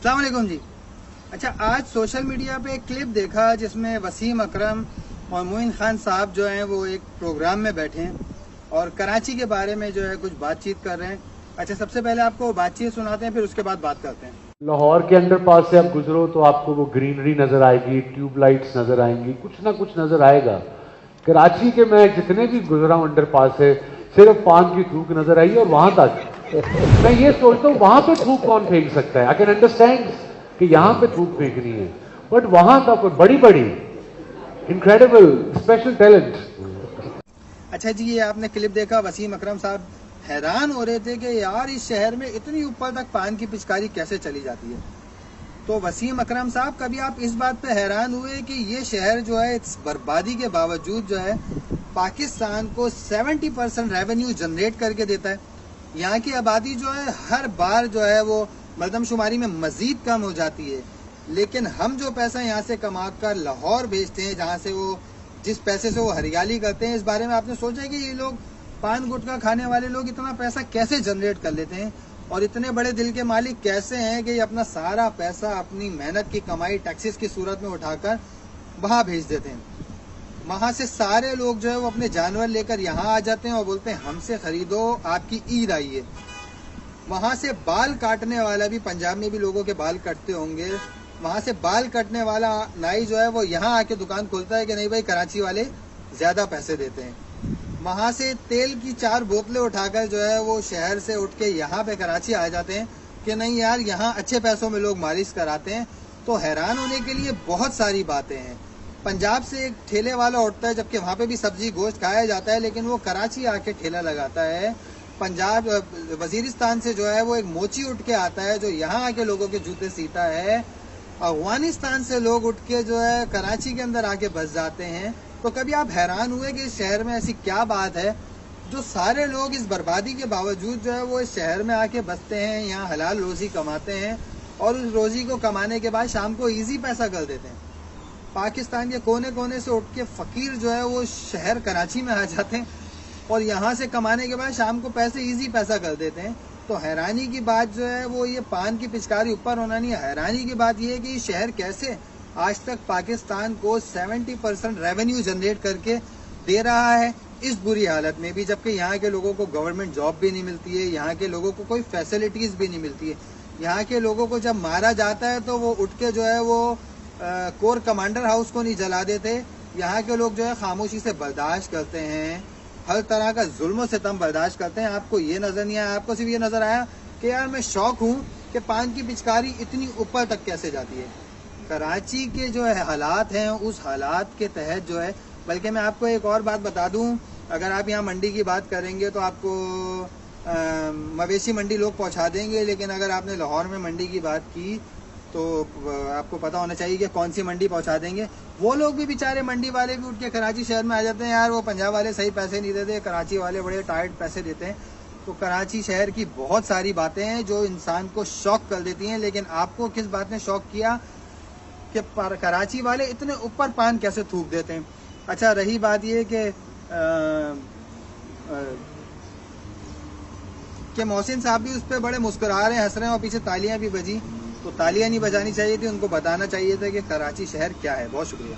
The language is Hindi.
अस्सलाम वालेकुम जी। अच्छा, आज सोशल मीडिया पे एक क्लिप देखा जिसमें वसीम अकरम और मोइन खान साहब जो हैं वो एक प्रोग्राम में बैठे हैं और कराची के बारे में जो है कुछ बातचीत कर रहे हैं। अच्छा, सबसे पहले आपको बातचीत सुनाते हैं, फिर उसके बाद बात करते हैं। लाहौर के अंडरपास से आप गुजरो तो आपको वो ग्रीनरी नजर आएगी, ट्यूबलाइट्स नजर आएंगी, कुछ ना कुछ नजर आएगा। कराची के मैं जितने भी गुजरा हूं अंडरपास से, सिर्फ पान की थूक नजर आई और वहां तक मैं ये सोचता हूँ वहां पे थूक कौन फेंक सकता है। आई कैन अंडरस्टैंड कि यहां पे थूक फेंकनी है, बट वहां तक बड़ी बड़ी इनक्रेडिबल स्पेशल टैलेंट। अच्छा जी, ये आपने क्लिप देखा, वसीम अकरम साहब हैरान हो रहे थे कि यार इस शहर में इतनी ऊपर तक पान की पिचकारी कैसे चली जाती है। तो वसीम अकरम साहब, कभी आप इस बात पे हैरान हुए कि ये शहर जो है इस बर्बादी के बावजूद जो है पाकिस्तान को 70% रेवेन्यू जनरेट करके देता है। यहाँ की आबादी जो है हर बार जो है वो मरदमशुमारी में मजीद कम हो जाती है, लेकिन हम जो पैसा यहाँ से कमा कर लाहौर भेजते हैं, जहाँ से वो जिस पैसे से वो हरियाली करते हैं, इस बारे में आपने सोचा है कि ये लोग पान गुटखा खाने वाले लोग इतना पैसा कैसे जनरेट कर लेते हैं और इतने बड़े दिल के मालिक कैसे हैं कि ये अपना सारा पैसा अपनी मेहनत की कमाई टैक्सेस की सूरत में उठाकर वहां भेज देते हैं। वहां से सारे लोग जो है वो अपने जानवर लेकर यहाँ आ जाते हैं और बोलते हैं हमसे खरीदो, आपकी ईद आई है। वहां से बाल काटने वाला भी, पंजाब में भी लोगों के बाल कटते होंगे, वहां से बाल कटने वाला नाई जो है वो यहाँ आके दुकान खोलता है कि नहीं भाई कराची वाले ज्यादा पैसे देते हैं। वहां से तेल की 4 बोतलें उठाकर जो है वो शहर से उठ के यहाँ पे कराची आ जाते हैं कि नहीं यार यहाँ अच्छे पैसों में लोग मालिश कराते हैं। तो हैरान होने के लिए बहुत सारी बातें हैं। पंजाब से एक ठेले वाला उठता है, जबकि वहाँ पे भी सब्जी गोश्त खाया जाता है, लेकिन वो कराची आके ठेला लगाता है। पंजाब वजीरिस्तान से जो है वो एक मोची उठ के आता है जो यहाँ आके लोगों के जूते सीता है। अफगानिस्तान से लोग उठ के जो है कराची के अंदर आके बस जाते हैं। तो कभी आप हैरान हुए कि इस शहर में ऐसी क्या बात है जो सारे लोग इस बर्बादी के बावजूद जो है वो इस शहर में आके बसते हैं, यहाँ हलाल रोजी कमाते हैं और उस रोजी को कमाने के बाद शाम को इजी पैसा कर देते हैं। पाकिस्तान के कोने कोने से उठ के फकीर जो है वो शहर कराची में आ जाते हैं और यहाँ से कमाने के बाद शाम को पैसे इजी पैसा कर देते हैं। तो हैरानी की बात जो है वो ये पान की पिचकारी ऊपर होना नहीं है, हैरानी की बात ये है कि ये शहर कैसे आज तक पाकिस्तान को 70% रेवेन्यू जनरेट करके दे रहा है इस बुरी हालत में भी, जबकि यहाँ के लोगों को गवर्नमेंट जॉब भी नहीं मिलती है, यहाँ के लोगों को कोई फैसिलिटीज भी नहीं मिलती है। यहाँ के लोगों को जब मारा जाता है तो वो उठ के जो है वो कोर कमांडर हाउस को नहीं जला देते। यहाँ के लोग जो है खामोशी से बर्दाश्त करते हैं, हर तरह का जुल्म सितम बर्दाश्त करते हैं। आपको ये नजर नहीं आया, आपको सिर्फ ये नजर आया कि यार मैं शौक हूँ कि पान की पिचकारी इतनी ऊपर तक कैसे जाती है। कराची के जो है हालात हैं, उस हालात के तहत जो है, बल्कि मैं आपको एक और बात बता दूं, अगर आप यहाँ मंडी की बात करेंगे तो आपको मवेशी मंडी लोग पहुँचा देंगे, लेकिन अगर आपने लाहौर में मंडी की बात की तो आपको पता होना चाहिए कि कौन सी मंडी पहुंचा देंगे। वो लोग भी बेचारे मंडी वाले भी उठ के कराची शहर में आ जाते हैं, यार वो पंजाब वाले सही पैसे नहीं देते, कराची वाले बड़े टाइट पैसे देते हैं। तो कराची शहर की बहुत सारी बातें हैं जो इंसान को शौक कर देती हैं, लेकिन आपको किस बात ने शौक किया कि कराची वाले इतने ऊपर पान कैसे थूक देते हैं। अच्छा, रही बात ये कि मोहसिन साहब भी उस पर बड़े मुस्कुरा रहे हैं, हंस रहे हैं और पीछे तालियां भी बजी। तो तालियां नहीं बजानी चाहिए थी, उनको बताना चाहिए था कि कराची शहर क्या है। बहुत शुक्रिया।